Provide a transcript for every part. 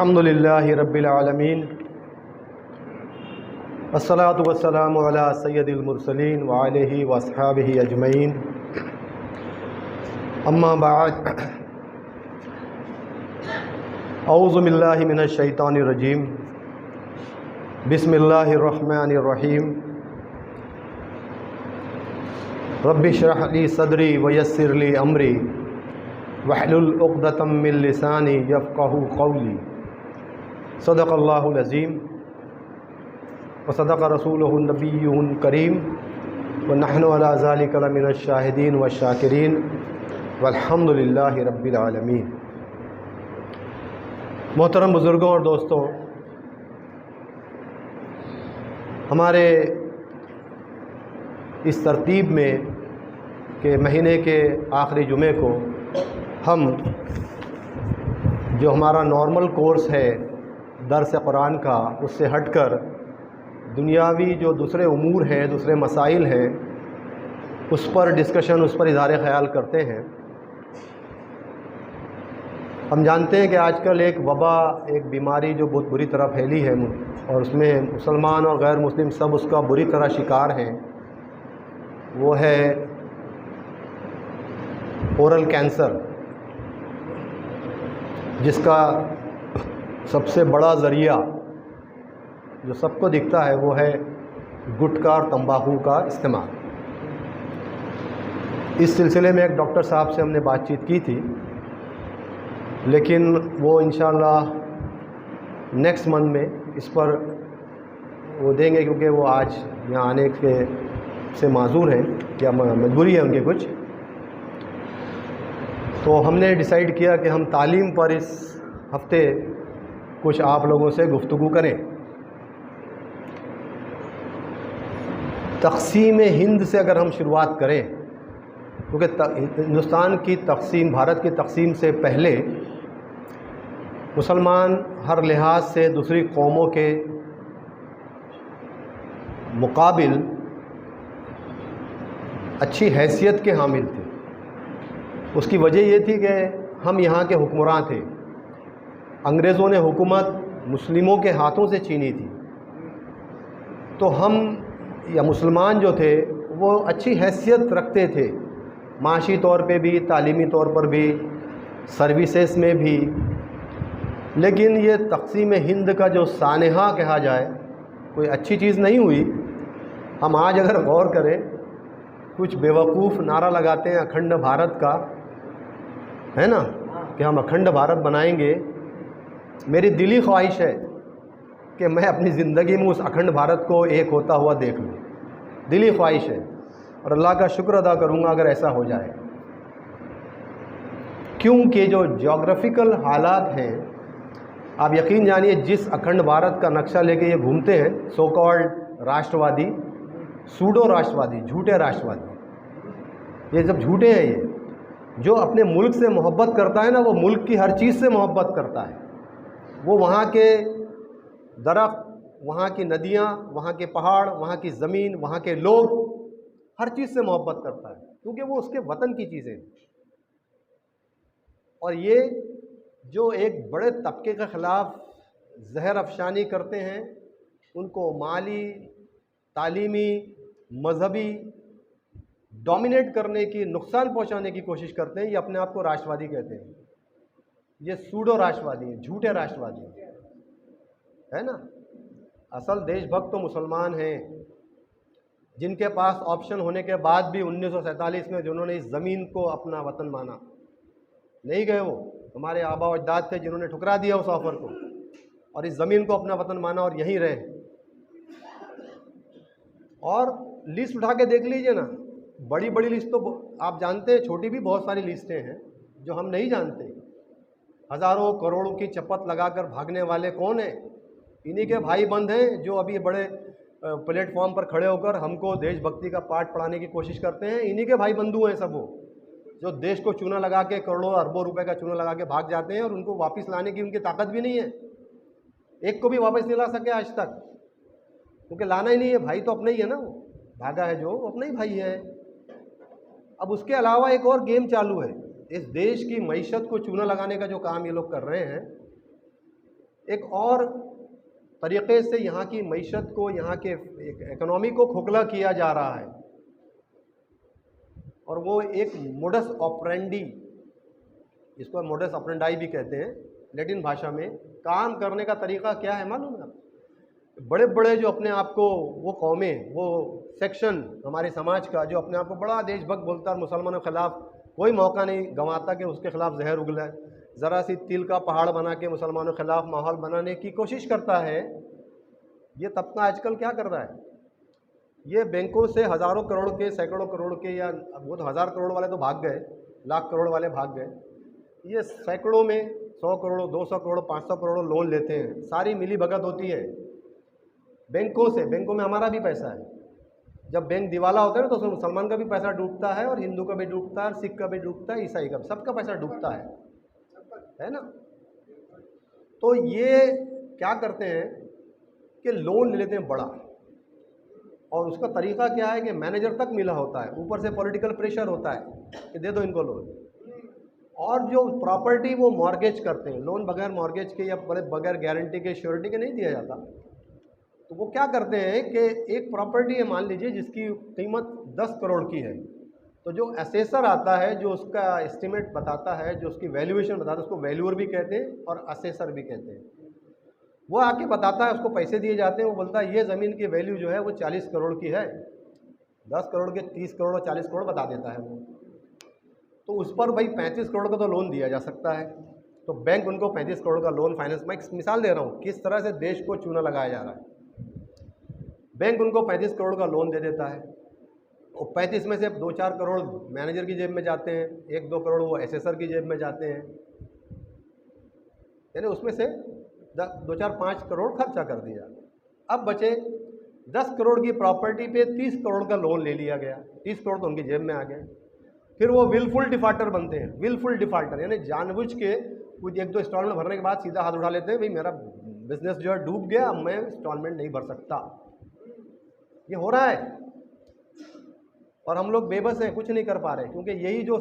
अल्हम्दुलिल्लाहि रब्बिल आलमीन अस्सलातु वस्सलामु अला सय्यदिल मुरसलीन व आलिहि व अस्हाबिहि अजमईन अम्मा बाद औज़ु बिल्लाहि मिनश शैतानिर रजीम बिस्मिल्लाहिर रहमानिर रहीम रब्बि इश्रह ली सदरी व यस्सिर ली अमरी वहलुल उक़दतम मिन लिसानी यफ़क़हू क़ौली सदक़ल्लाहुल अज़ीम व सदक़ रसूलुहुन नबिय्युल करीम व नहनु अला ज़ालिका लमिनश शाहिदीन व शाकिरीन वल्हम्दुलिल्लाहि रब्बिल आलमीन। मोहतरम बुज़ुर्गों और दोस्तों, हमारे इस तरतीब में के महीने के आखिरी जुमे को हम जो हमारा नॉर्मल कोर्स है दर्स कुरान का, उससे हटकर दुनियावी जो दूसरे उमूर हैं, दूसरे मसाइल हैं, उस पर डिस्कशन, उस पर इज़हार ख़याल करते हैं। हम जानते हैं कि आजकल एक वबा, एक बीमारी जो बहुत बुरी तरह फैली है और उसमें मुसलमान और गैर मुस्लिम सब उसका बुरी तरह शिकार हैं, वो है ओरल कैंसर, जिसका सबसे बड़ा ज़रिया जो सबको दिखता है वो है गुटखा और तंबाकू का इस्तेमाल। इस सिलसिले में एक डॉक्टर साहब से हमने बातचीत की थी, लेकिन वो इंशाअल्लाह नेक्स्ट मंथ में इस पर वो देंगे, क्योंकि वो आज यहाँ आने के से माजूर हैं, क्या मजबूरी है उनकी कुछ। तो हमने डिसाइड किया कि हम तालीम पर इस हफ़्ते कुछ आप लोगों से गुफ्तगू करें। तक़सीम हिंद से अगर हम शुरुआत करें, क्योंकि हिंदुस्तान की तक़सीम, भारत की तक़सीम से पहले मुसलमान हर लिहाज से दूसरी कौमों के मुकाबिल अच्छी हैसियत के हामिल थे। उसकी वजह ये थी कि हम यहाँ के हुक्मरान थे। अंग्रेज़ों ने हुकूमत मुस्लिमों के हाथों से छीनी थी, तो हम या मुसलमान जो थे वो अच्छी हैसियत रखते थे, माशी तौर पे भी, तालीमी तौर पर भी, सर्विसेज में भी। लेकिन ये तक़सीम हिंद का जो सानहा कहा जाए, कोई अच्छी चीज़ नहीं हुई। हम आज अगर गौर करें, कुछ बेवकूफ़ नारा लगाते हैं अखंड भारत का, है ना, कि हम अखंड भारत बनाएंगे। मेरी दिली ख्वाहिश है कि मैं अपनी ज़िंदगी में उस अखंड भारत को एक होता हुआ देख लूँ, दिली ख्वाहिश है, और अल्लाह का शुक्र अदा करूँगा अगर ऐसा हो जाए। क्योंकि जो जोग्राफ़िकल हालात हैं, आप यकीन जानिए, जिस अखंड भारत का नक्शा लेके ये घूमते हैं सो कॉल्ड राष्ट्रवादी, सूडो राष्ट्रवादी, झूठे राष्ट्रवादी, ये सब झूठे हैं। ये जो अपने मुल्क से मोहब्बत करता है ना, वो मुल्क की हर चीज़ से मोहब्बत करता है। वो वहाँ के दरख्त, वहाँ की नदियाँ, वहाँ के पहाड़, वहाँ की ज़मीन, वहाँ के लोग, हर चीज़ से मोहब्बत करता है, क्योंकि वो उसके वतन की चीज़ें हैं। और ये जो एक बड़े तबके के ख़िलाफ़ जहर अफशानी करते हैं, उनको माली, तालीमी, मजहबी डोमिनेट करने की, नुकसान पहुंचाने की कोशिश करते हैं, ये अपने आप को राष्ट्रवादी कहते हैं। ये सूडो राष्ट्रवादी हैं, झूठे राष्ट्रवादी हैं, है ना। असल देशभक्त तो मुसलमान हैं, जिनके पास ऑप्शन होने के बाद भी 1947 में जिन्होंने इस ज़मीन को अपना वतन माना, नहीं गए। वो हमारे आबा और अजदाद थे जिन्होंने ठुकरा दिया उस ऑफ़र को और इस ज़मीन को अपना वतन माना और यहीं रहे। और लिस्ट उठा के देख लीजिए ना, बड़ी बड़ी लिस्ट तो आप जानते हैं, छोटी भी बहुत सारी लिस्टें हैं जो हम नहीं जानते। हज़ारों करोड़ों की चपत लगाकर भागने वाले कौन हैं? इन्हीं के भाई बंद हैं जो अभी बड़े प्लेटफॉर्म पर खड़े होकर हमको देशभक्ति का पाठ पढ़ाने की कोशिश करते हैं। इन्हीं के भाई बंधु हैं सब वो, जो देश को चूना लगा के, करोड़ों अरबों रुपए का चूना लगा के भाग जाते हैं, और उनको वापस लाने की उनकी ताकत भी नहीं है। एक को भी वापस नहीं ला सके आज तक, क्योंकि लाना ही नहीं है। भाई तो अपना ही है ना, वो भागा है जो, अपना ही भाई है। अब उसके अलावा एक और गेम चालू है, इस देश की मईशत को चूना लगाने का जो काम ये लोग कर रहे हैं, एक और तरीक़े से यहाँ की मईशत को, यहाँ के इकनॉमी को खोखला किया जा रहा है, और वो एक मोडस ऑपरेंडी, इसको मोडस ऑपरेंडाई भी कहते हैं लैटिन भाषा में। काम करने का तरीक़ा क्या है मालूम है? बड़े बड़े जो अपने आप को, वो कौमें, वो सेक्शन हमारे समाज का जो अपने आप को बड़ा देशभक्त बोलता है, मुसलमानों के ख़िलाफ़ कोई मौका नहीं गंवाता कि उसके ख़िलाफ़ जहर उगले, ज़रा सी तिल का पहाड़ बना के मुसलमानों के ख़िलाफ़ माहौल बनाने की कोशिश करता है। ये तबका आजकल क्या कर रहा है? ये बैंकों से हज़ारों करोड़ के, सैकड़ों करोड़ के, या वो तो 1000 करोड़ वाले तो भाग गए, लाख करोड़ वाले भाग गए, ये सैकड़ों में 100 करोड़, 200 करोड़, 500 करोड़ लोन लेते हैं। सारी मिली भगत होती है बैंकों से। बैंकों में हमारा भी पैसा है। जब बैंक दिवाला होता है ना, तो उसमें मुसलमान का भी पैसा डूबता है, और हिंदू का भी डूबता है, और सिख का भी डूबता है, ईसाई का भी, सबका पैसा डूबता है ना। तो ये क्या करते हैं कि लोन ले लेते हैं बड़ा, और उसका तरीक़ा क्या है कि मैनेजर तक मिला होता है, ऊपर से पॉलिटिकल प्रेशर होता है कि दे दो इनको लोन, और जो प्रॉपर्टी वो मॉर्गेज करते हैं। लोन बगैर मॉर्गेज के या बगैर गारंटी के, श्योरिटी के नहीं दिया जाता। तो वो क्या करते हैं कि एक प्रॉपर्टी है, मान लीजिए, जिसकी कीमत 10 करोड़ की है, तो जो असेसर आता है, जो उसका एस्टिमेट बताता है, जो उसकी वैल्यूएशन बताता है, उसको वैल्यूअर भी कहते हैं और असेसर भी कहते हैं। वो आके बताता है, उसको पैसे दिए जाते हैं, वो बोलता है ये ज़मीन की वैल्यू जो है वो 40 करोड़ की है, 10 करोड़ के 30 करोड़ और 40 करोड़ बता देता है वो। तो उस पर भाई 35 करोड़ का तो लोन दिया जा सकता है। तो बैंक उनको 35 करोड़ का लोन फाइनेंस, मैं मिसाल दे रहा हूँ किस तरह से देश को चूना लगाया जा रहा है। बैंक उनको 35 करोड़ का लोन दे देता है, और 35 में से 2-4 करोड़ मैनेजर की जेब में जाते हैं, 1-2 करोड़ वो एसेसर की जेब में जाते हैं, यानी उसमें से 2-4-5 करोड़ खर्चा कर दिया। अब बचे 10 करोड़ की प्रॉपर्टी पे 30 करोड़ का लोन ले लिया गया, 30 करोड़ तो उनकी जेब में आ गए। फिर वो विलफुल डिफाल्टर बनते हैं। विलफुल डिफाल्टर यानी जानबूझ के कुछ 1-2 इंस्टॉलमेंट भरने के बाद सीधा हाथ उठा लेते हैं, भाई मेरा बिजनेस जो है डूब गया, अब मैं इंस्टॉलमेंट नहीं भर सकता। ये हो रहा है, और हम लोग बेबस हैं, कुछ नहीं कर पा रहे, क्योंकि यही जो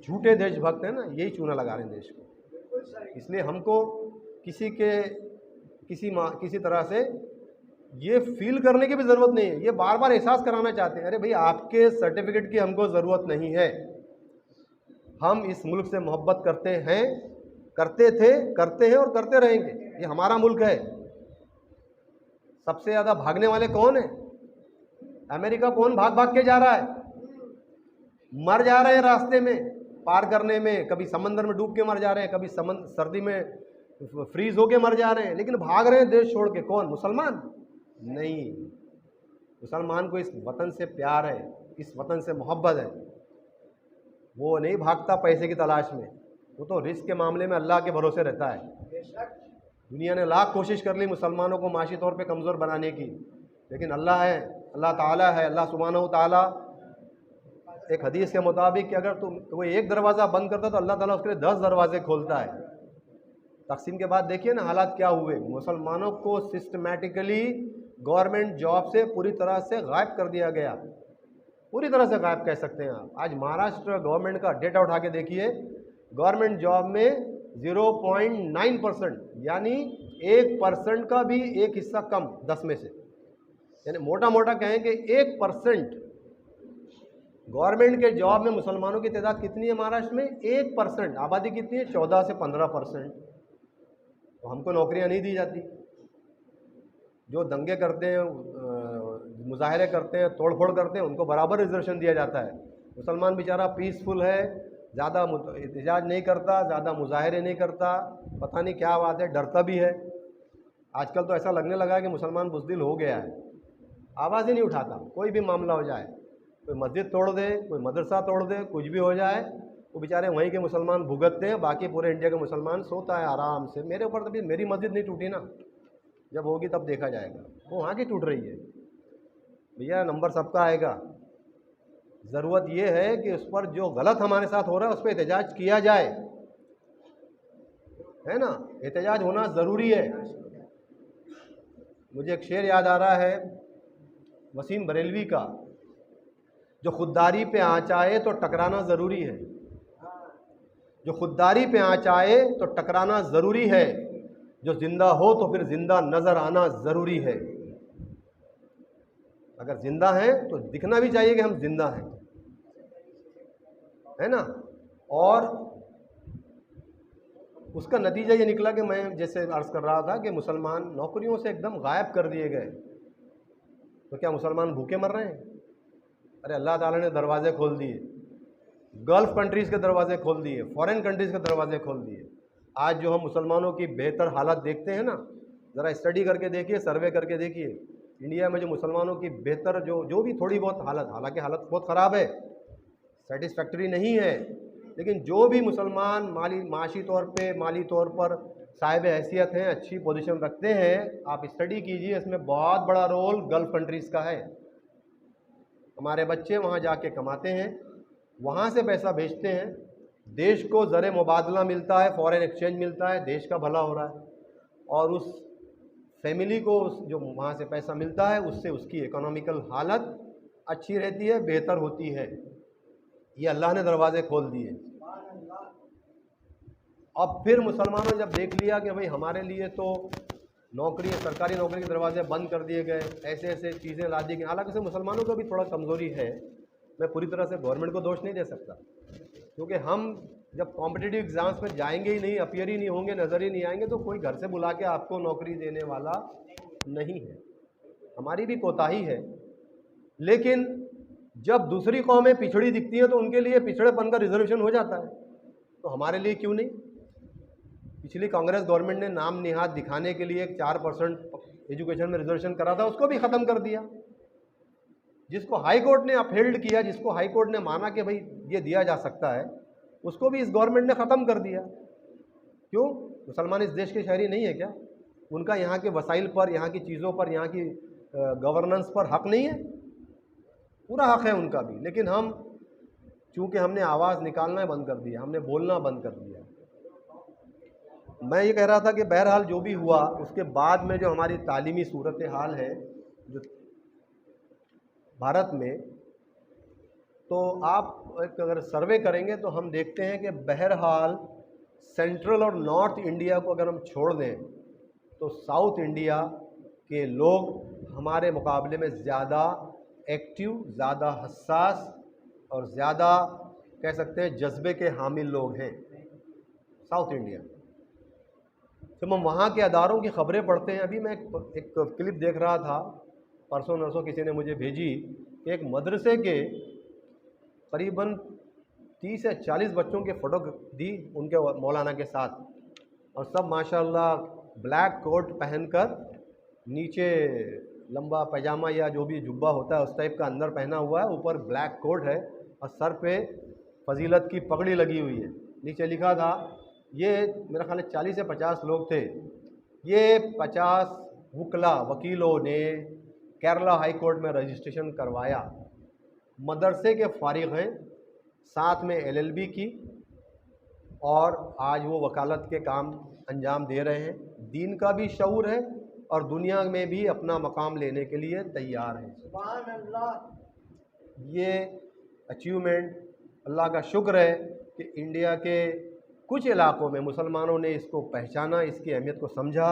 झूठे देशभक्त हैं ना, यही चूना लगा रहे हैं देश को। इसलिए हमको किसी तरह से ये फील करने की भी ज़रूरत नहीं है, ये बार बार एहसास कराना चाहते हैं, अरे भाई आपके सर्टिफिकेट की हमको ज़रूरत नहीं है, हम इस मुल्क से मोहब्बत करते हैं, करते थे, करते हैं और करते रहेंगे। ये हमारा मुल्क है। सबसे ज़्यादा भागने वाले कौन है? अमेरिका। कौन भाग भाग के जा रहा है? मर जा रहे हैं रास्ते में पार करने में, कभी समंदर में डूब के मर जा रहे हैं, कभी सर्दी में फ्रीज होके मर जा रहे हैं, लेकिन भाग रहे हैं देश छोड़ के। कौन? मुसलमान नहीं। मुसलमान को इस वतन से प्यार है, इस वतन से मोहब्बत है, वो नहीं भागता पैसे की तलाश में, वो तो रिस्क के मामले में अल्लाह के भरोसे रहता है। दुनिया ने लाख कोशिश कर ली मुसलमानों को माशी तौर पे कमज़ोर बनाने की, लेकिन अल्लाह है, अल्लाह ताला है। अल्लाह सुब्हानहू ताला एक हदीस के मुताबिक कि अगर वो एक दरवाज़ा बंद करता तो अल्लाह ताला उसके लिए 10 दरवाजे खोलता है। तक़सीम के बाद देखिए ना हालात क्या हुए। मुसलमानों को सिस्टमेटिकली गवर्नमेंट जॉब से पूरी तरह से गायब कर दिया गया, पूरी तरह से गायब कह सकते हैं आप। आज महाराष्ट्र गवर्नमेंट का डेटा उठा के देखिए, गवर्नमेंट जॉब में 0.9%, यानी 1% का भी एक हिस्सा कम 10 में से, यानी मोटा मोटा कहें कि 1% गवर्नमेंट के जॉब में मुसलमानों की तादाद कितनी है महाराष्ट्र में? 1%। आबादी कितनी है? 14 से 15%। तो हमको नौकरियां नहीं दी जाती। जो दंगे करते हैं, मुजाहरे करते हैं, तोड़फोड़ करते हैं, उनको बराबर रिजर्वेशन दिया जाता है। मुसलमान बेचारा पीसफुल है, ज़्यादा एहतजाज नहीं करता, ज़्यादा मुजाहरे नहीं करता, पता नहीं क्या बात है, डरता भी है। आजकल तो ऐसा लगने लगा है कि मुसलमान बुज़दिल हो गया है, आवाज़ ही नहीं उठाता। कोई भी मामला हो जाए, कोई मस्जिद तोड़ दे, कोई मदरसा तोड़ दे, कुछ भी हो जाए, वो बेचारे वहीं के मुसलमान भुगतते हैं, बाकी पूरे इंडिया के मुसलमान सोता है आराम से। मेरे ऊपर तभी मेरी मस्जिद नहीं टूटी ना, जब होगी तब देखा जाएगा। वो वहाँ की टूट रही है भैया, नंबर सबका आएगा। ज़रूरत ये है कि उस पर जो गलत हमारे साथ हो रहा है उस पर एहतजाज किया जाए, है ना। एहतजाज होना ज़रूरी है। मुझे एक शेर याद आ रहा है वसीम बरेलवी का, जो खुददारी पे आँच आए तो टकराना ज़रूरी है, जो खुददारी पे आँच आए तो टकराना ज़रूरी है, जो ज़िंदा हो तो फिर ज़िंदा नज़र आना ज़रूरी है। अगर ज़िंदा हैं तो दिखना भी चाहिए कि हम ज़िंदा हैं, है ना। और उसका नतीजा ये निकला कि मैं जैसे अर्ज़ कर रहा था कि मुसलमान नौकरियों से एकदम गायब कर दिए गए। तो क्या मुसलमान भूखे मर रहे हैं? अरे अल्लाह ताला ने दरवाजे खोल दिए, गल्फ़ कंट्रीज़ के दरवाजे खोल दिए, फॉरेन कंट्रीज़ के दरवाजे खोल दिए। आज जो हम मुसलमानों की बेहतर हालत देखते हैं ना, ज़रा स्टडी करके देखिए, सर्वे करके देखिए, इंडिया में जो मुसलमानों की बेहतर जो भी थोड़ी बहुत हालत, हालांकि हालत बहुत ख़राब है, सेटिस्फैक्टरी नहीं है, लेकिन जो भी मुसलमान माशी तौर पे, माली तौर पर साहिब हैसियत हैं, अच्छी पोजीशन रखते हैं, आप स्टडी कीजिए, इसमें बहुत बड़ा रोल गल्फ़ कंट्रीज़ का है। हमारे बच्चे वहाँ जाके कमाते हैं, वहाँ से पैसा भेजते हैं, देश को ज़र मुबादला मिलता है, फॉरेन एक्सचेंज मिलता है, देश का भला हो रहा है, और उस फैमिली को जो वहाँ से पैसा मिलता है उससे उसकी इकोनॉमिकल हालत अच्छी रहती है, बेहतर होती है। ये अल्लाह ने दरवाज़े खोल दिए। अब फिर मुसलमानों ने जब देख लिया कि भाई हमारे लिए तो नौकरी, सरकारी नौकरी के दरवाजे बंद कर दिए गए, ऐसे ऐसे चीज़ें ला दी गई। हालांकि से मुसलमानों का भी थोड़ा कमज़ोरी है, मैं पूरी तरह से गवर्नमेंट को दोष नहीं दे सकता, क्योंकि हम जब कॉम्पिटिटिव एग्ज़ाम्स में जाएंगे ही नहीं, अपीयर ही नहीं होंगे, नज़र ही नहीं आएंगे, तो कोई घर से बुला के आपको नौकरी देने वाला नहीं है। हमारी भी कोताही है। लेकिन जब दूसरी कौमें पिछड़ी दिखती हैं तो उनके लिए पिछड़ेपन का रिजर्वेशन हो जाता है, तो हमारे लिए क्यों नहीं? पिछली कांग्रेस गवर्नमेंट ने नाम निहाद दिखाने के लिए 4% एजुकेशन में रिजर्वेशन करा था, उसको भी ख़त्म कर दिया। जिसको हाई कोर्ट ने अपहेल्ड किया, जिसको हाई कोर्ट ने माना कि भाई ये दिया जा सकता है, उसको भी इस गवर्नमेंट ने ख़त्म कर दिया। क्यों? मुसलमान इस देश के शहरी नहीं है क्या? उनका यहाँ के वसाइल पर, यहाँ की चीज़ों पर, यहाँ की गवर्नेंस पर हक़ नहीं है? पूरा हक़ है उनका भी। लेकिन हम, चूँकि हमने आवाज़ निकालना बंद कर दिया, हमने बोलना बंद कर दिया। मैं ये कह रहा था कि बहरहाल जो भी हुआ, उसके बाद में जो हमारी तालीमी सूरत हाल है जो भारत में, तो आप एक अगर सर्वे करेंगे तो हम देखते हैं कि बहरहाल सेंट्रल और नॉर्थ इंडिया को अगर हम छोड़ दें तो साउथ इंडिया के लोग हमारे मुकाबले में ज़्यादा एक्टिव, ज़्यादा हसास और ज़्यादा कह सकते हैं जज्बे के हामिल लोग हैं साउथ इंडिया। जब हम वहाँ के अदारों की ख़बरें पढ़ते हैं, अभी मैं एक क्लिप देख रहा था, परसों नरसों किसी ने मुझे भेजी कि एक मदरसे के करीबन 30 से 40 बच्चों के फ़ोटो दी उनके मौलाना के साथ, और सब माशाल्लाह ब्लैक कोट पहनकर, नीचे लंबा पैजामा या जो भी जुब्बा होता है उस टाइप का अंदर पहना हुआ है, ऊपर ब्लैक कोट है और सर पे फजीलत की पगड़ी लगी हुई है। नीचे लिखा था, ये मेरा ख्याल है 40 से 50 लोग थे, ये 50 वकीलों ने केरला हाई कोर्ट में रजिस्ट्रेशन करवाया, मदरसे के फारिग हैं, साथ में LLB की, और आज वो वकालत के काम अंजाम दे रहे हैं। दीन का भी शऊर है और दुनिया में भी अपना मकाम लेने के लिए तैयार हैं। सुभान अल्लाह। ये अचीवमेंट अल्लाह का शुक्र है कि इंडिया के कुछ इलाक़ों में मुसलमानों ने इसको पहचाना, इसकी अहमियत को समझा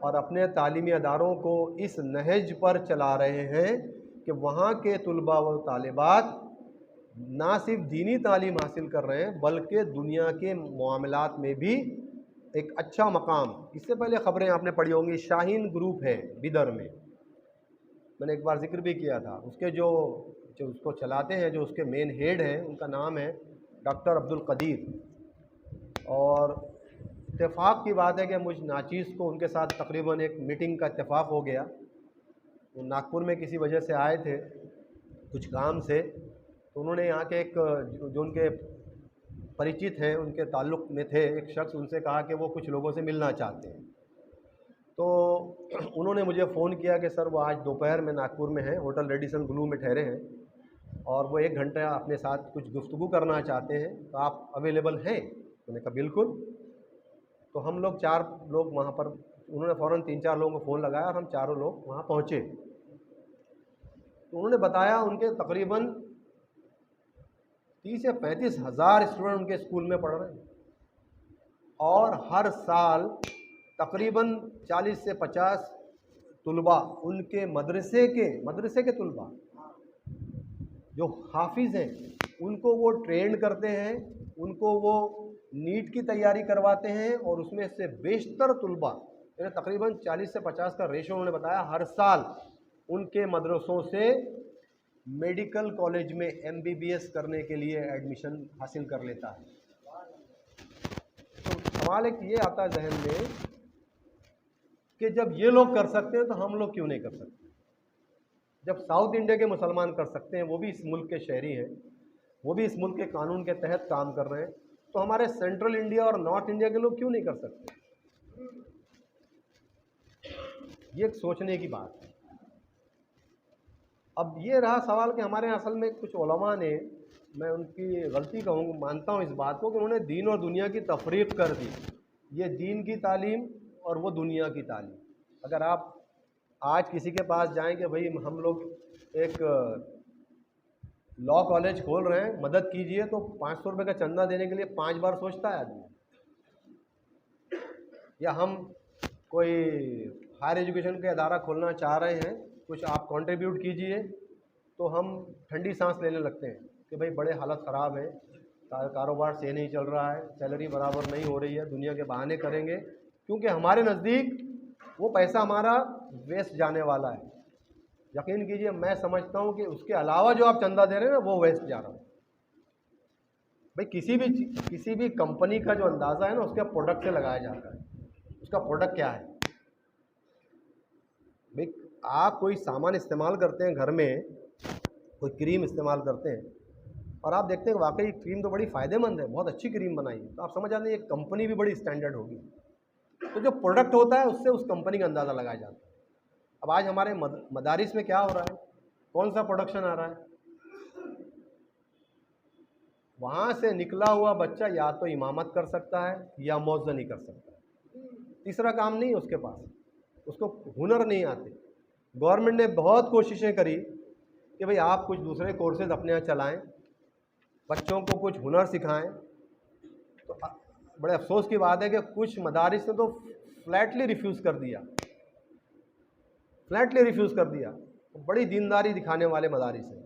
और अपने तालीमी अदारों को इस नहज पर चला रहे हैं कि वहाँ के तुलबा व तालिबात ना सिर्फ दीनी तालीम हासिल कर रहे हैं बल्कि दुनिया के मामलात में भी एक अच्छा मकाम। इससे पहले ख़बरें आपने पढ़ी होंगी, शाहीन ग्रुप है बिदर में, मैंने एक बार जिक्र भी किया था, उसके जो उसको चलाते हैं, जो उसके मेन हेड हैं, उनका नाम है डॉक्टर अब्दुल कदीर। और इत्तेफाक की बात है कि मुझ नाचीज़ को उनके साथ तकरीबन एक मीटिंग का इत्तेफाक हो गया। वो नागपुर में किसी वजह से आए थे कुछ काम से, तो उन्होंने यहाँ के एक जो उनके परिचित हैं, उनके ताल्लुक़ में थे एक शख्स, उनसे कहा कि वो कुछ लोगों से मिलना चाहते हैं। तो उन्होंने मुझे फ़ोन किया कि सर वो आज दोपहर में नागपुर में हैं, होटल रेडिसन ब्लू में ठहरे हैं और वो 1 घंटा अपने साथ कुछ गुफ्तगू करना चाहते हैं, तो आप अवेलेबल हैं? मैंने कहा बिल्कुल। तो हम लोग 4 लोग वहाँ पर, उन्होंने फ़ौरन 3-4 लोगों को फ़ोन लगाया और हम चारों लोग वहाँ पहुँचे। तो उन्होंने बताया उनके तकरीबन 30 से 35 हज़ार स्टूडेंट उनके स्कूल में पढ़ रहे हैं और हर साल तकरीबन 40 से 50 तुलबा उनके मदरसे के तुलबा जो हाफिज़ हैं उनको वो ट्रेंड करते हैं, उनको वो नीट की तैयारी करवाते हैं और उसमें से बेशतर तुलबा यानी तकरीबन 40 से 50 का रेशो उन्होंने बताया हर साल उनके मदरसों से मेडिकल कॉलेज में MBBS करने के लिए एडमिशन हासिल कर लेता है। तो सवाल एक ये आता है जहन में कि जब ये लोग कर सकते हैं तो हम लोग क्यों नहीं कर सकते? जब साउथ इंडिया के मुसलमान कर सकते हैं, वो भी इस मुल्क के शहरी हैं, वो भी इस मुल्क के कानून के तहत काम कर रहे हैं, तो हमारे सेंट्रल इंडिया और नॉर्थ इंडिया के लोग क्यों नहीं कर सकते? ये एक सोचने की बात है। अब ये रहा सवाल कि हमारे असल में कुछ उलमा ने, मैं उनकी गलती कहूँ, मानता हूँ इस बात को कि उन्होंने दीन और दुनिया की तफरीक कर दी। ये दीन की तालीम और वो दुनिया की तालीम। अगर आप आज किसी के पास जाएं कि भाई हम लोग एक लॉ कॉलेज खोल रहे हैं, मदद कीजिए, तो 500 रुपये का चंदा देने के लिए 5 बार सोचता है आदमी। या हम कोई हायर एजुकेशन का अदारा खोलना चाह रहे हैं, कुछ आप कंट्रीब्यूट कीजिए, तो हम ठंडी सांस लेने लगते हैं कि भाई बड़े हालत ख़राब है, कारोबार से नहीं चल रहा है, सैलरी बराबर नहीं हो रही है, दुनिया के बहाने करेंगे, क्योंकि हमारे नज़दीक वो पैसा हमारा वेस्ट जाने वाला है। यकीन कीजिए, मैं समझता हूँ कि उसके अलावा जो आप चंदा दे रहे हैं ना, वो वेस्ट जा रहा है। भाई किसी भी कंपनी का जो अंदाज़ा है ना, उसके प्रोडक्ट से लगाया जाता है। उसका प्रोडक्ट क्या है? भाई आप कोई सामान इस्तेमाल करते हैं घर में, कोई क्रीम इस्तेमाल करते हैं और आप देखते हैं वाकई क्रीम तो बड़ी फ़ायदेमंद है, बहुत अच्छी क्रीम बनाई है, तो आप समझ जाते हैं ये कंपनी भी बड़ी स्टैंडर्ड होगी। तो जो प्रोडक्ट होता है उससे उस कंपनी का अंदाज़ा लगाया जाता है। अब आज हमारे मदारिस में क्या हो रहा है? कौन सा प्रोडक्शन आ रहा है? वहाँ से निकला हुआ बच्चा या तो इमामत कर सकता है या मौज़नी कर सकता है, तीसरा काम नहीं है उसके पास, उसको हुनर नहीं आते। गवर्नमेंट ने बहुत कोशिशें करी कि भाई आप कुछ दूसरे कोर्सेज अपने यहाँ चलाएं, बच्चों को कुछ हुनर सिखाएं, तो बड़े अफसोस की बात है कि कुछ मदारिस ने तो फ्लैटली रिफ्यूज़ कर दिया, तो बड़ी दीनदारी दिखाने वाले मदारिस हैं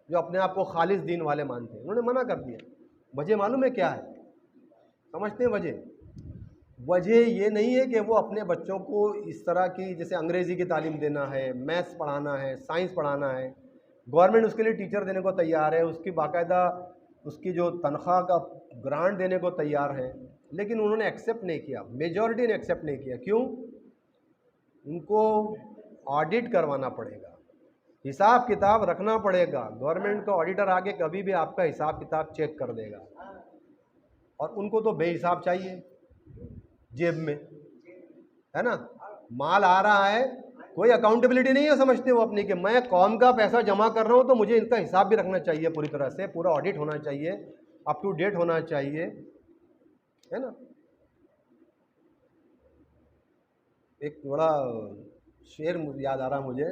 जो अपने आप को खालिस दीन वाले मानते हैं, उन्होंने मना कर दिया। वजह मालूम है क्या है? समझते हैं वजह ये नहीं है कि वो अपने बच्चों को इस तरह की, जैसे अंग्रेज़ी की तालीम देना है, मैथ्स पढ़ाना है, साइंस पढ़ाना है, गवर्नमेंट उसके लिए टीचर देने को तैयार है, उसकी बाकायदा उसकी जो तनख्वाह का ग्रांट देने को तैयार है, लेकिन उन्होंने एक्सेप्ट नहीं किया, मेजॉरिटी ने एक्सेप्ट नहीं किया। क्यों? उनको ऑडिट करवाना पड़ेगा, हिसाब किताब रखना पड़ेगा, गवर्नमेंट का ऑडिटर आके कभी भी आपका हिसाब किताब चेक कर देगा, और उनको तो बेहिसाब चाहिए जेब में, है ना? माल आ रहा है, कोई अकाउंटेबिलिटी नहीं है, समझते वो अपनी कि मैं कौम का पैसा जमा कर रहा हूँ तो मुझे इनका हिसाब भी रखना चाहिए, पूरी तरह से पूरा ऑडिट होना चाहिए, अप टू डेट होना चाहिए, है ना? एक बड़ा शेर याद आ रहा मुझे,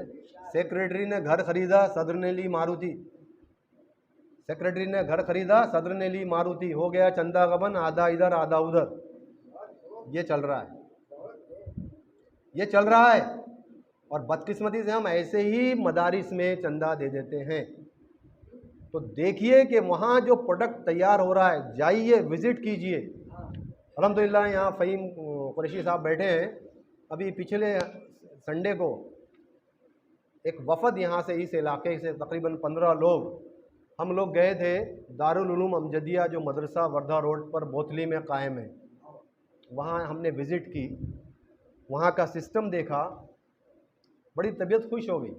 सेक्रेटरी ने घर खरीदा, सदर ने ली मारुति। सेक्रेटरी ने घर खरीदा, सदर ने ली मारुति, हो गया चंदा गबन, आधा इधर आधा उधर। ये चल रहा है, और बदकिस्मती से हम ऐसे ही मदारिस में चंदा दे देते हैं। तो देखिए कि वहाँ जो प्रोडक्ट तैयार हो रहा है, जाइए विज़िट कीजिए। अल्हम्दुलिल्लाह यहाँ फ़हीम कुरैशी साहब बैठे हैं। अभी पिछले संडे को एक वफ़द यहाँ से, इस इलाके से तकरीबन 15 लोग, हम लोग गए थे दारुल उलूम अमजदिया, जो मदरसा वर्धा रोड पर बोतली में कायम है, वहाँ हमने विज़िट की, वहाँ का सिस्टम देखा, बड़ी तबीयत खुश हो गई।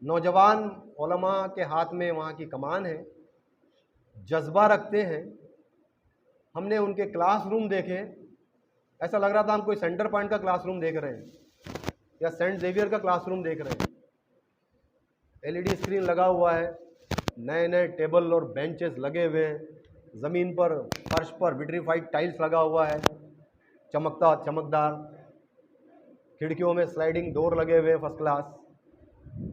नौजवान उलमा के हाथ में वहाँ की कमान है, जज्बा रखते हैं। हमने उनके क्लासरूम देखे, ऐसा लग रहा था हम कोई सेंटर पॉइंट का क्लासरूम देख रहे हैं या सेंट जेवियर का क्लासरूम देख रहे हैं। LED स्क्रीन लगा हुआ है, नए नए टेबल और बेंचेस लगे हुए हैं, ज़मीन पर फर्श पर विट्रीफाइड टाइल्स लगा हुआ है, चमकदार, खिड़कियों में स्लाइडिंग डोर लगे हुए फर्स्ट क्लास,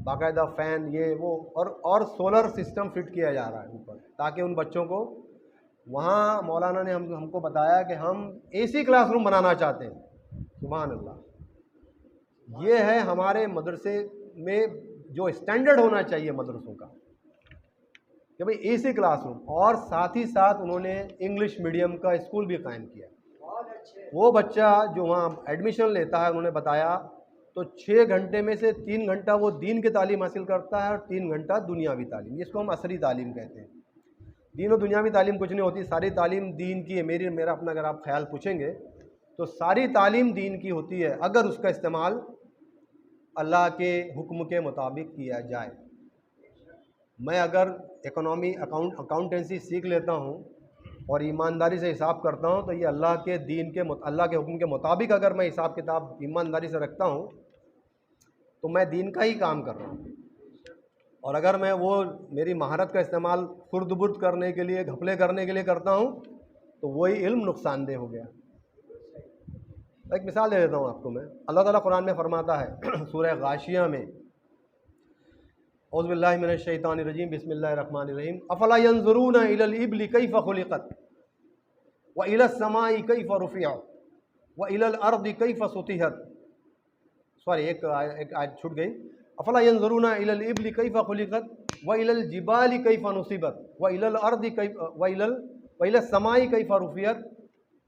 बाकायदा फ़ैन, ये वो, और सोलर सिस्टम फिट किया जा रहा है ऊपर, ताकि उन बच्चों को वहाँ मौलाना ने हमको बताया कि हम एसी क्लासरूम बनाना चाहते हैं। सुभान अल्लाह। ये है हमारे मदरसे में जो स्टैंडर्ड होना चाहिए मदरसों का, कि भाई एसी क्लासरूम। और साथ ही साथ उन्होंने इंग्लिश मीडियम का स्कूल भी कायम किया। वो बच्चा जो वहाँ एडमिशन लेता है, उन्होंने बताया तो 6 घंटे में से 3 घंटा वो दीन की तालीम हासिल करता है और 3 घंटा दुनियावी तालीम, जिसको हम असरी तालीम कहते हैं। दीन और दुनियावी तालीम कुछ नहीं होती, सारी तालीम दीन की है। मेरा अपना अगर आप ख्याल पूछेंगे तो सारी तालीम दीन की होती है, अगर उसका इस्तेमाल अल्लाह के हुक्म के मुताबिक किया जाए। मैं अगर अकाउंटेंसी सीख लेता हूँ और ईमानदारी से हिसाब करता हूँ, तो ये अल्लाह के हुक्म के मुताबिक अगर मैं हिसाब किताब ईमानदारी से रखता हूँ तो मैं दीन का ही काम कर रहा हूँ। और अगर मैं वो मेरी महारत का इस्तेमाल खुर्द-बुर्द करने के लिए, घपले करने के लिए करता हूँ, तो वही इल्म नुकसानदेह हो गया। एक मिसाल दे देता हूँ आपको मैं। अल्लाह ताला कुरान में फरमाता है सूरह गाशिया में, औज़ु बिल्लाहि मिनश शैतानिर रजीम, बिस्मिल्लाहिर रहमानिर रहीम, अफला यंजुरूना इलल इब्ली कैफ़ खुलिक़त व इलस समाई कैफ़ रुफ़िअत व इलल अर्दि कैफ़ सुतिहत। सॉरी, एक आयत छूट गई। अफला यंजुरूना इलल इब्ली कैफ़ खुलिक़त व इलल जिबाली कैफ़ नुसिबत व इलल अर्दि व इलस समाई कैफ़ रुफ़िअत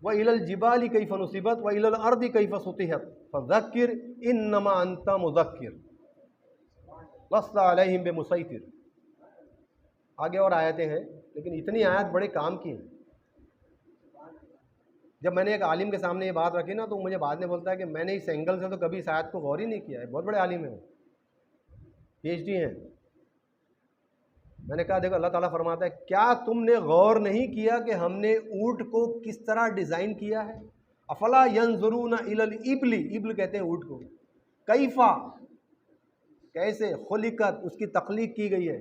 व इलल जिबाली कैफ़ नुसिबत व इलल अर्दि कैफ़ सुतिहत फ़ज़क्किर इन्नमा अंता मुज़क्किर लस्ता अलैहिम बिमुसैतिर। आगे और आयतें हैं, लेकिन इतनी आयत बड़े काम की हैं। जब मैंने एक आलिम के सामने ये बात रखी ना, तो मुझे बाद में बोलता है कि मैंने इस एंगल से तो कभी इस आयत को गौर ही नहीं किया है। बहुत बड़े आलिम हैं, PhD हैं। मैंने कहा देखो, अल्लाह ताला फरमाता है, क्या तुमने गौर नहीं किया कि हमने ऊँट को किस तरह डिज़ाइन किया है? अफला यंजुरूना इलल इब्ली, इब्ल कहते हैं ऊँट को, कैफ़ा कैसे, खुलिकत उसकी तख्लीक की गई है,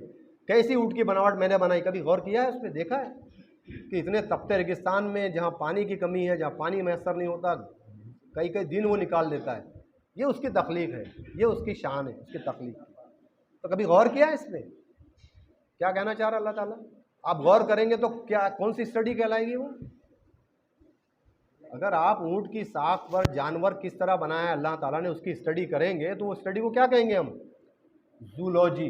कैसी ऊँट की बनावट मैंने बनाई, कभी गौर किया है उस पर? देखा है कि इतने तपते रेगिस्तान में जहाँ पानी की कमी है, जहाँ पानी मैसर नहीं होता, कई कई दिन वो निकाल देता है। ये उसकी तख्लीक है, ये उसकी शान है, उसकी तख्लीक। तो कभी गौर किया है इस पर? क्या कहना चाह रहा है अल्लाह ताला? आप गौर करेंगे तो क्या, कौन सी स्टडी कहलाएगी वो? अगर आप ऊँट की साख पर जानवर किस तरह बनाया है अल्लाह ताला ने, उसकी स्टडी करेंगे तो वो स्टडी को क्या कहेंगे हम? जूलॉजी।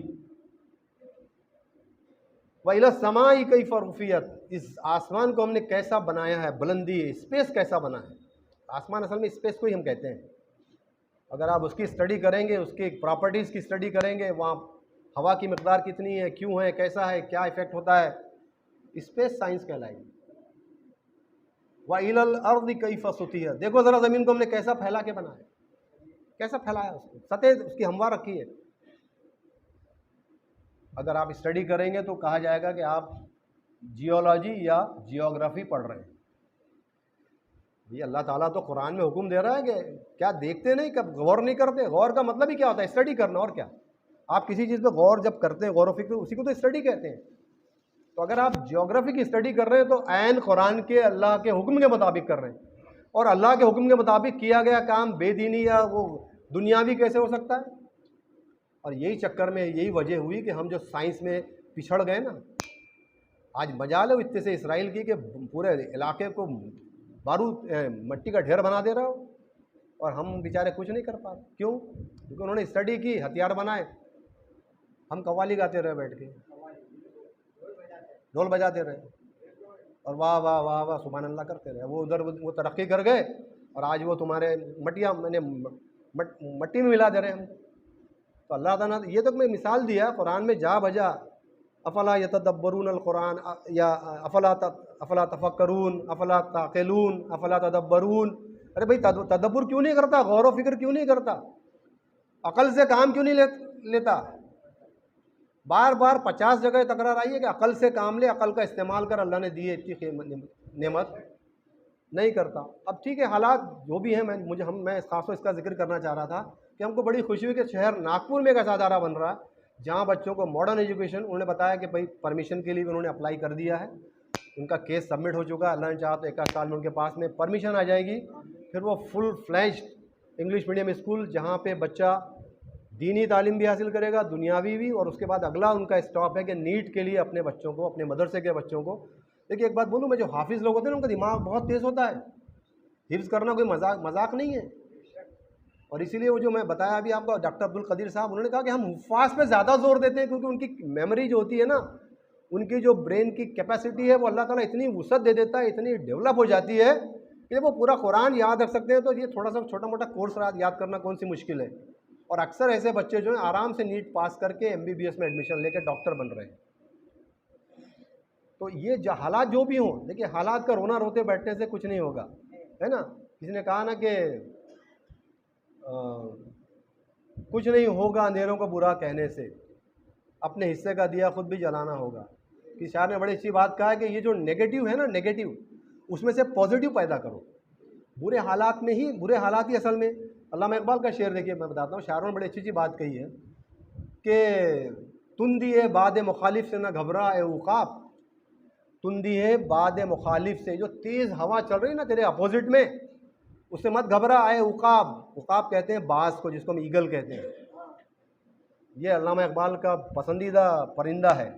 वइला समाई कैफ़ रुफ़ियत, इस आसमान को हमने कैसा बनाया है, बुलंदी, स्पेस कैसा बना है। आसमान असल में स्पेस को ही हम कहते हैं। अगर आप उसकी स्टडी करेंगे, उसकी प्रॉपर्टीज़ की स्टडी करेंगे, वहाँ हवा की मकदार कितनी है, क्यों है, कैसा है, क्या इफ़ेक्ट होता है, स्पेस साइंस कहलाएगी। वइलल अर्दि कैफ़ सुतिहत, देखो ज़रा ज़मीन को हमने कैसा फैला के बनाया, कैसा फैलाया उसको, सतह उसकी हमवार रखी है। अगर आप स्टडी करेंगे तो कहा जाएगा कि आप जियोलॉजी या जियोग्राफी पढ़ रहे हैं। ये अल्लाह ताला तो कुरान में हुक्म दे रहा है कि क्या देखते नहीं, कब गौर नहीं करते? गौर का मतलब ही क्या होता है? स्टडी करना, और क्या। आप किसी चीज़ पे गौर जब करते हैं, गौर व फिक्र, उसी को तो स्टडी कहते हैं। तो अगर आप जियोग्राफी की स्टडी कर रहे हैं तो ऐन कुरान के अल्लाह के हुक्म के मुताबिक कर रहे हैं। और अल्लाह के हुक्म के मुताबिक किया गया काम बेदीनी या वो दुनियावी कैसे हो सकता है? और यही चक्कर में यही वजह हुई कि हम जो साइंस में पिछड़ गए ना, आज मजाल है इतने से इसराइल की कि पूरे इलाके को बारूद मट्टी का ढेर बना दे रहा हो, और हम बेचारे कुछ नहीं कर पा रहे। क्यों? क्योंकि उन्होंने स्टडी की, हथियार बनाए, हम कव्वाली गाते रहे बैठ के, ढोल बजाते रहे, और वाह वाह वाह वाह सुभान अल्लाह करते रहे। वो उधर वो तरक्की कर गए, और आज वो तुम्हारे मट्टी में मिला दे रहे हैं हमको। तो अल्लाह ताला, ये तो मैं मिसाल दिया कुरान में जा बजा, अफला यतदब्बरून अल कुरान या अफला तफक्करून अफला ताक़िलून अफला तदब्बरून। अरे भाई, तदब्बुर क्यों नहीं करता? गौर व फिक्र क्यों नहीं करता? अकल से काम क्यों नहीं लेता? बार बार 50 जगह तकरार आई है कि अकल से काम ले, अकल का इस्तेमाल कर, अल्लाह ने दी है इतनी नेमत, नहीं करता। अब ठीक है, हालात जो भी हैं, मैं खासतौर इसका जिक्र करना चाह रहा था कि हमको बड़ी खुशी हुई कि शहर नागपुर में एक ऐसा अदारा बन रहा है जहाँ बच्चों को मॉडर्न एजुकेशन, उन्होंने बताया कि भाई परमिशन के लिए भी उन्होंने अप्लाई कर दिया है, उनका केस सबमिट हो चुका है। अल्लाह ने चाहा तो 1 साल में उनके पास में परमिशन आ जाएगी, फिर वो full flashed English medium school, जहाँ पे बच्चा दीनी तालीम भी हासिल करेगा, दुनियावी भी, और उसके बाद अगला उनका स्टॉप है कि नीट के लिए अपने बच्चों को, अपने मदरसे के बच्चों को देखिए एक बात बोलूँ मैं, जो हाफिज़ लोग होते हैं ना उनका दिमाग बहुत तेज़ होता है। हिफ्ज़ करना कोई मजाक नहीं है। और इसीलिए वो जो मैं बताया अभी आपको, डॉक्टर अब्दुल कदीर साहब, उन्होंने कहा कि हम हुफ़ाज़ पे ज़्यादा जोर देते हैं क्योंकि उनकी मेमोरी जो होती है ना, उनकी जो ब्रेन की कैपेसिटी है वो अल्लाह ताला इतनी वुसअत दे देता है, इतनी डेवलप हो जाती है कि वो पूरा कुरान याद रख सकते हैं। तो ये थोड़ा सा छोटा मोटा कोर्स याद करना कौन सी मुश्किल है। और अक्सर ऐसे बच्चे जो हैं आराम से नीट पास करके MBBS में एडमिशन लेकर डॉक्टर बन रहे हैं। तो ये हालात जो भी हों, देखिए हालात का रोना रोते बैठने से कुछ नहीं होगा, है ना। किसी ने कहा ना कि कुछ नहीं होगा अंधेरों को बुरा कहने से, अपने हिस्से का दिया खुद भी जलाना होगा। कि शायर ने बड़ी अच्छी बात कहा है कि ये जो नेगेटिव है ना, नेगेटिव, उसमें से पॉजिटिव पैदा करो। बुरे हालात ही असल में, अल्लामा इकबाल का शेर देखिए, मैं बताता हूँ, शायरों ने बड़ी अच्छी बात कही है कि तुंदी है बाद मुखालिफ से न घबरा ए उकाब, तुंदी है बाद मुखालिफ से, जो तेज़ हवा चल रही है ना तेरे अपोजिट में, उससे मत घबरा आए उकाब। उकाब कहते हैं बाज को, जिसको हम ईगल कहते हैं। ये अल्लामा इकबाल का पसंदीदा परिंदा है,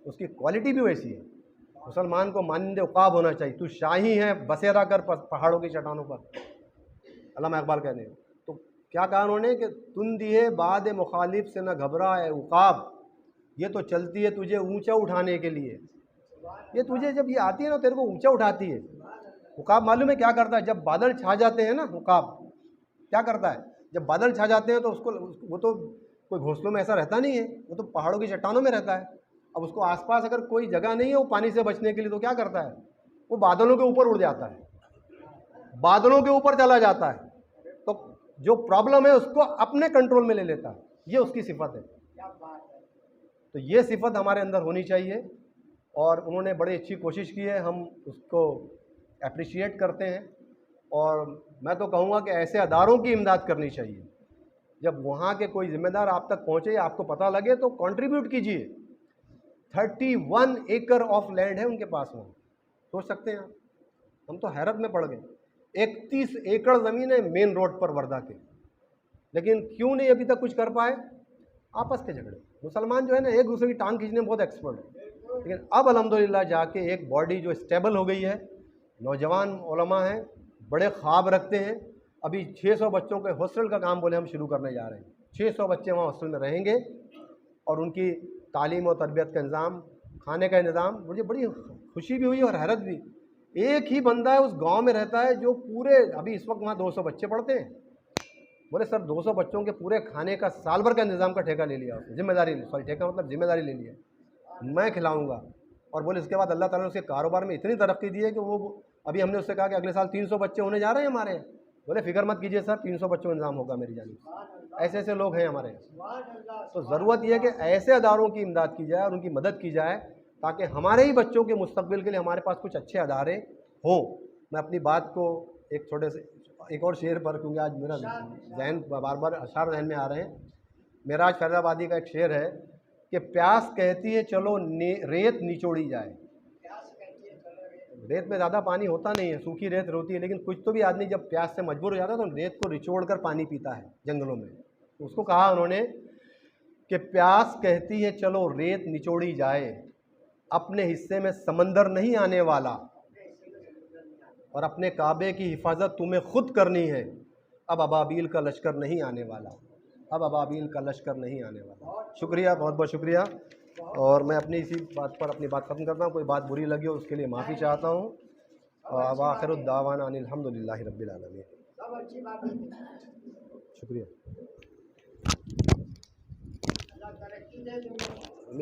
उसकी क्वालिटी भी वैसी है। मुसलमान को मानिंदे उकाब होना चाहिए। तू शाही है बसेरा कर पहाड़ों की चट्टानों पर, अल्लामा इकबाल कहते हैं। तो क्या कहा उन्होंने कि तुम दिए बाद मुखालिफ से न घबरा है उकाब, ये तो चलती है तुझे ऊंचा उठाने के लिए। ये तुझे जब ये आती है ना, तेरे को ऊंचा उठाती है। उकाब मालूम है क्या करता है? जब बादल छा जाते हैं ना, उकाब क्या करता है? जब बादल छा जाते हैं तो उसको, वो तो कोई घोंसलों में ऐसा रहता नहीं है, वो तो पहाड़ों की चट्टानों में रहता है। अब उसको आसपास अगर कोई जगह नहीं है वो पानी से बचने के लिए, तो क्या करता है? वो बादलों के ऊपर उड़ जाता है, बादलों के ऊपर चला जाता है। तो जो प्रॉब्लम है उसको अपने कंट्रोल में ले लेता है। ये उसकी सिफत है। तो ये सिफत हमारे अंदर होनी चाहिए और उन्होंने बड़ी अच्छी कोशिश की है, हम उसको अप्रिशिएट करते हैं। और मैं तो कहूँगा कि ऐसे अदारों की इमदाद करनी चाहिए। जब वहाँ के कोई ज़िम्मेदार आप तक पहुँचे, आपको पता लगे, तो कंट्रीब्यूट कीजिए। 31 एकड़ ऑफ लैंड है उनके पास में, सोच सकते हैं आप। हम तो हैरत में पड़ गए। 31 एकड़ ज़मीन है मेन रोड पर वर्धा के, लेकिन क्यों नहीं अभी तक कुछ कर पाए? आपस के झगड़े। मुसलमान जो है ना, एक दूसरे की टांग खींचने में बहुत एक्सपर्ट है। लेकिन अब अल्हम्दुलिल्लाह जाके एक बॉडी जो स्टेबल हो गई है, नौजवान उलमा हैं, बड़े ख्वाब रखते हैं। अभी 600 बच्चों के हॉस्टल का काम बोले हम शुरू करने जा रहे हैं। 600 बच्चे वहाँ हॉस्टल में रहेंगे और उनकी तालीम और तरबियत का इंतज़ाम, खाने का इंतज़ाम। मुझे बड़ी खुशी भी हुई और हैरत भी। एक ही बंदा है उस गांव में रहता है जो पूरे, अभी इस वक्त वहाँ 200 बच्चे पढ़ते हैं। बोले सर 200 बच्चों के पूरे खाने का साल भर का इंतज़ाम का ठेका ले लिया, जिम्मेदारी, सॉरी ठेका मतलब जिम्मेदारी ले लिया, मैं खिलाऊँगा। और बोले इसके बाद अल्लाह ताला ने उसके कारोबार में इतनी तरक्की दी है कि वो, अभी हमने उससे कहा कि अगले साल 300 बच्चे होने जा रहे हैं हमारे। बोले फिक्र मत कीजिए सर, 300 बच्चों का इंतजाम होगा मेरी जानिब। ऐसे ऐसे लोग हैं हमारे। तो ज़रूरत यह है कि ऐसे अदारों की इमदाद की जाए और उनकी मदद की जाए, ताकि हमारे ही बच्चों के मुस्तकबिल के लिए हमारे पास कुछ अच्छे अदारे हों। मैं अपनी बात को एक छोटे से एक और शेर पर, क्योंकि आज मेरा जहन बार बार अशार जहन में आ रहे हैं। मेराज फैज़ाबादी का एक शेर है कि प्यास कहती है चलो रेत निचोड़ी जाए। रेत में ज़्यादा पानी होता नहीं है, सूखी रेत होती है, लेकिन कुछ तो भी आदमी जब प्यास से मजबूर हो जाता है तो रेत को निचोड़ कर पानी पीता है जंगलों में। तो उसको कहा उन्होंने कि प्यास कहती है चलो रेत निचोड़ी जाए, अपने हिस्से में समंदर नहीं आने वाला, और अपने काबे की हिफाजत तुम्हें खुद करनी है। अब अबाबील का लश्कर नहीं आने वाला, अब अबाबील का लश्कर नहीं आने वाला। शुक्रिया, बहुत बहुत शुक्रिया। और मैं अपनी इसी बात पर अपनी बात ख़त्म करता हूँ। कोई बात बुरी लगी हो उसके लिए माफ़ी चाहता हूँ। और आखिरुद दावाना अनिल हम्दुलिल्लाहि रब्बिल आलमीन। शुक्रिया।